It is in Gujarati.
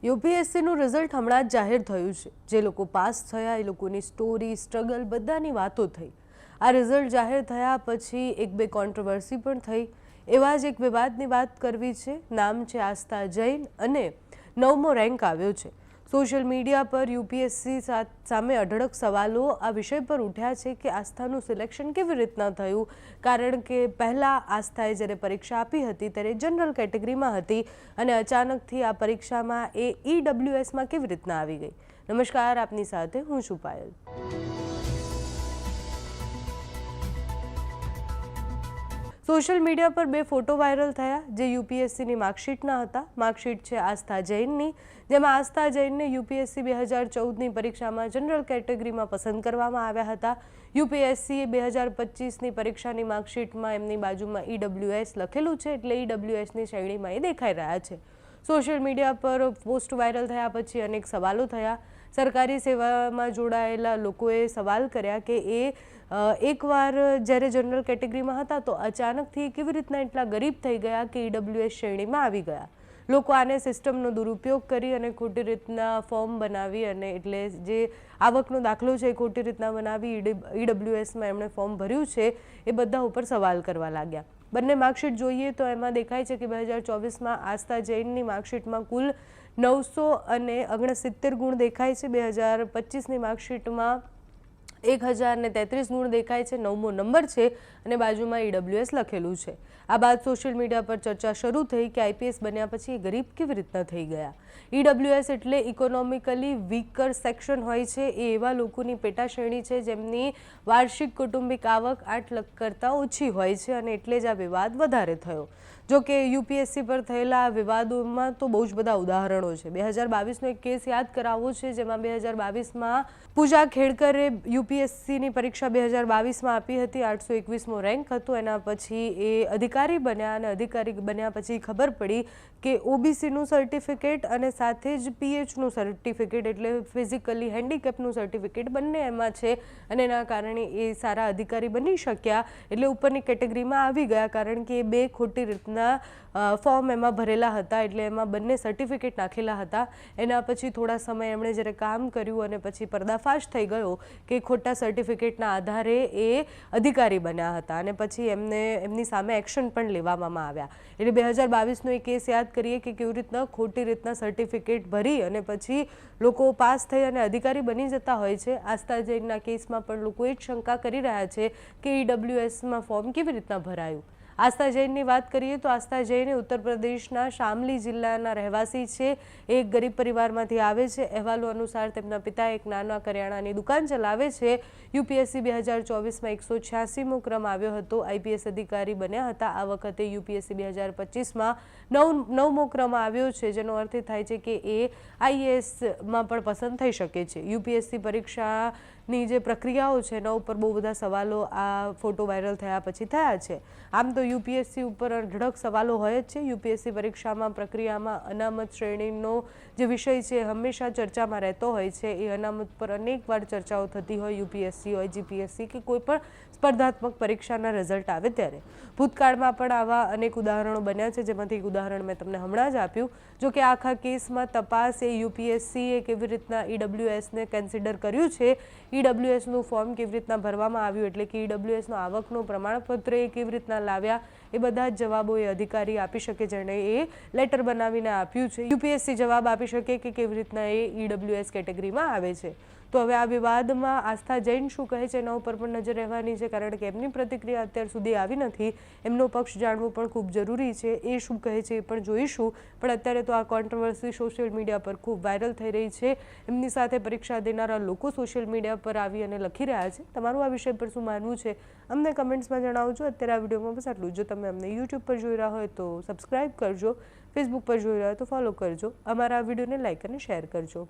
યુપીએસસીનું રિઝલ્ટ હમણાં જ જાહેર થયું છે। જે લોકો પાસ થયા એ લોકોની સ્ટોરી, સ્ટ્રગલ બધાની વાતો થઈ। આ રિઝલ્ટ જાહેર થયા પછી એક બે કોન્ટ્રોવર્સી પણ થઈ। એવા જ એક વિવાદની વાત કરવી છે। નામ છે આસ્થા જૈન અને 9મો રેન્ક આવ્યો છે। સોશિયલ મીડિયા પર યુપીએસસી સામે અઢળક સવાલો આ વિષય પર ઉઠ્યા છે કે આસ્થાનું સિલેક્શન કેવી રીતના થયું, કારણ કે પહેલાં આસ્થાએ જ્યારે પરીક્ષા આપી હતી ત્યારે જનરલ કેટેગરીમાં હતી અને અચાનકથી આ પરીક્ષામાં એ ઈડબ્લ્યુએસમાં કેવી રીતના આવી ગઈ। નમસ્કાર, આપની સાથે હું છું પાયલ। સોશિયલ મીડિયા પર બે ફોટો વાયરલ થયા જે યુપીએસસીની માર્કશીટના હતા। માર્કશીટ છે આસ્થા જૈનની, જેમાં આસ્થા જૈનને યુપીએસસી 2014ની પરીક્ષામાં જનરલ કેટેગરીમાં પસંદ કરવામાં આવ્યા હતા। યુપીએસસીએ 2025ની પરીક્ષાની માર્કશીટમાં એમની બાજુમાં ઈડબ્લ્યુએસ લખેલું છે, એટલે ઈડબ્લ્યુએસની શ્રેણીમાં એ દેખાઈ રહ્યા છે। સોશિયલ મીડિયા પર પોસ્ટ વાયરલ થયા પછી અનેક સવાલો થયા। સરકારી સેવામાં જોડાયેલા લોકોએ સવાલ કર્યા કે એકવાર જ્યારે જનરલ કેટેગરીમાં હતા તો અચાનકથી કેવી રીતના એટલા ગરીબ થઈ ગયા કે ઈડબ્લ્યુએસ શ્રેણીમાં આવી ગયા। લોકો આને સિસ્ટમનો દુરુપયોગ કરી અને ખોટી રીતના ફોર્મ બનાવી અને એટલે જે આવકનો દાખલો છે એ ખોટી રીતના બનાવી ઈડબ્લ્યુએસમાં એમણે ફોર્મ ભર્યું છે એ બધા ઉપર સવાલ કરવા લાગ્યા। બંને માર્કશીટ જોઈએ તો એમાં દેખાય છે કે 2024માં આસ્થા જૈનની માર્કશીટમાં કુલ 969 ગુણ દેખાય છે। 2025ની માર્કશીટમાં 1033 ગુણ દેખાય છે, 9મો નંબર છે અને બાજુમાં ઈડબ્લ્યુએસ લખેલું છે। આ બાદ સોશિયલ મીડિયા પર ચર્ચા શરૂ થઈ કે આઈપીએસ બન્યા પછી એ ગરીબ કેવી રીતના થઈ ગયા। ઈડબ્લ્યુએસ એટલે ઇકોનોમિકલી વીકર સેક્શન હોય છે। એ એવા લોકોની પેટા શ્રેણી છે જેમની વાર્ષિક કૌટુંબિક આવક 8 લાખ કરતાં ઓછી હોય છે અને એટલે જ આ વિવાદ વધારે થયો। જો કે યુપીએસસી પર થયેલા આ વિવાદોમાં તો બહુ જ બધા ઉદાહરણો છે। 2022નો એક કેસ યાદ કરાવવો છે, જેમાં 2022માં પૂજા ખેડકરે યુપીએસસીની પરીક્ષા 2022માં આપી હતી। 821મો રેન્ક હતો। એના પછી એ અધિકારી બન્યા અને અધિકારી બન્યા પછી ખબર પડી કે ઓબીસીનું સર્ટિફિકેટ અને સાથે જ પીએચનું સર્ટિફિકેટ એટલે ફિઝિકલી હેન્ડીકેપનું સર્ટિફિકેટ બંને એમાં છે અને એના કારણે એ સારા અધિકારી બની શક્યા, એટલે ઉપરની કેટેગરીમાં આવી ગયા, કારણ કે એ બે ખોટી રીતના ફોર્મ એમાં ભરેલા હતા, એટલે એમાં બંને સર્ટિફિકેટ નાખેલા હતા। એના પછી થોડા સમય એમણે જ્યારે કામ કર્યું અને પછી પર્દાફાશ થઈ ગયો કે ખોટા સર્ટિફિકેટના આધારે એ અધિકારી બન્યા હતા અને પછી એમની સામે એક્શન પણ લેવામાં આવ્યા। એટલે 2022નો એક કેસ યાદ કરીએ કે કેવી રીતના ખોટી રીતના સર્ટિફિકેટ ભરી અને પછી લોકો પાસ થઈ અને અધિકારી બની જતા હોય છે। આસ્થા જૈનના કેસમાં પણ લોકો એ જ શંકા કરી રહ્યા છે કે ઈડબ્લ્યુએસમાં ફોર્મ કેવી રીતના ભરાયું। આસ્થા જૈનની વાત કરીએ તો આસ્થા જૈન ઉત્તર પ્રદેશના શામલી જિલ્લાના રહેવાસી છે। એક ગરીબ પરિવારમાંથી આવે છે। અહેવાલો અનુસાર તેમના પિતા એક નાના કરિયાણાની દુકાન ચલાવે છે। યુપીએસસી 2024માં 186મો ક્રમ આવ્યો હતો। આઈપીએસ અધિકારી બન્યા હતા। આ વખતે યુપીએસસી 2025માં 9મો ક્રમ આવ્યો છે, જેનો અર્થ એ થાય છે કે એ આઈએએસમાં પણ પસંદ થઈ શકે છે। યુપીએસસી પરીક્ષાની જે પ્રક્રિયાઓ છે એના ઉપર બહુ બધા સવાલો આ ફોટો વાયરલ થયા પછી થયા છે। આમ તો યુપીએસસી ઉપર અઢળક સવાલો હોય જ છે। યુપીએસસી પરીક્ષામાં પ્રક્રિયામાં અનામત શ્રેણીનો જે વિષય છે હંમેશા ચર્ચામાં રહેતો હોય છે। એ અનામત પર અનેકવાર ચર્ચાઓ થતી હોય, યુપીએસસી હોય, જીપીએસસી કે કોઈ પણ સ્પર્ધાત્મક પરીક્ષાના રિઝલ્ટ આવે ત્યારે। ભૂતકાળમાં પણ આવા અનેક ઉદાહરણો બન્યા છે, જેમાંથી એક ઉદાહરણ મેં તમને હમણાં જ આપ્યું। જો કે આખા કેસમાં તપાસ એ યુપીએસસીએ કેવી રીતના ઈડબ્લ્યુએસને કન્સિડર કર્યું છે, ઈડબ્લ્યુએસનું ફોર્મ કેવી રીતના ભરવામાં આવ્યું, એટલે કે ઈડબ્લ્યુએસનો આવકનું પ્રમાણપત્ર એ કેવી રીતના લાવ્યા, એ બધા જ જવાબો એ અધિકારી આપી શકે જેણે એ લેટર બનાવીને આપ્યું છે। યુપીએસસી જવાબ આપી શકે કે કેવી રીતના એ ઈડબ્લ્યુએસ કેટેગરીમાં આવે છે। તો હવે આ વિવાદમાં આસ્થા જૈન શું કહે છે એના ઉપર પણ નજર રહેવાની છે, કારણ કે એમની પ્રતિક્રિયા અત્યાર સુધી આવી નથી। એમનો પક્ષ જાણવો પણ ખૂબ જરૂરી છે। એ શું કહે છે એ પણ જોઈશું, પણ અત્યારે તો આ કોન્ટ્રોવર્સી સોશિયલ મીડિયા પર ખૂબ વાયરલ થઈ રહી છે। એમની સાથે પરીક્ષા દેનારા લોકો સોશિયલ મીડિયા પર આવી અને લખી રહ્યા છે। તમારું આ વિષય પર શું માનવું છે અમને કમેન્ટ્સમાં જણાવજો। અત્યારે આ વિડીયોમાં બસ આટલું। જો તમે અમને યુટ્યુબ પર જોઈ રહ્યા હોય તો સબસ્ક્રાઈબ કરજો, ફેસબુક પર જોઈ રહ્યા હોય તો ફોલો કરજો, અમારા આ વિડીયોને લાઇક અને શેર કરજો।